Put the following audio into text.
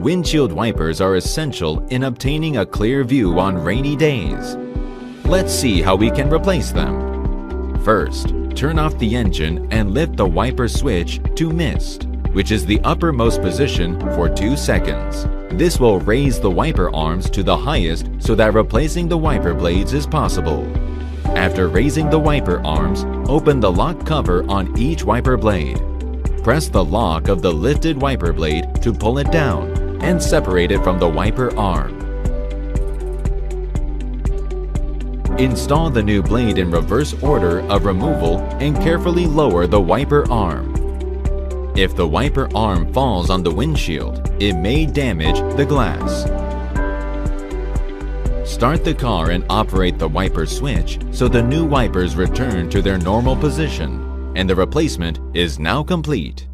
Windshield wipers are essential in obtaining a clear view on rainy days. Let's see how we can replace them. First, turn off the engine and lift the wiper switch to mist, which is the uppermost position, for 2 seconds. This will raise the wiper arms to the highest so that replacing the wiper blades is possible. After raising the wiper arms, open the lock cover on each wiper blade. Press the lock of the lifted wiper blade to pull it down and separate it from the wiper arm. Install the new blade in reverse order of removal and carefully lower the wiper arm. If the wiper arm falls on the windshield, it may damage the glass. Start the car and operate the wiper switch so the new wipers return to their normal position, and the replacement is now complete.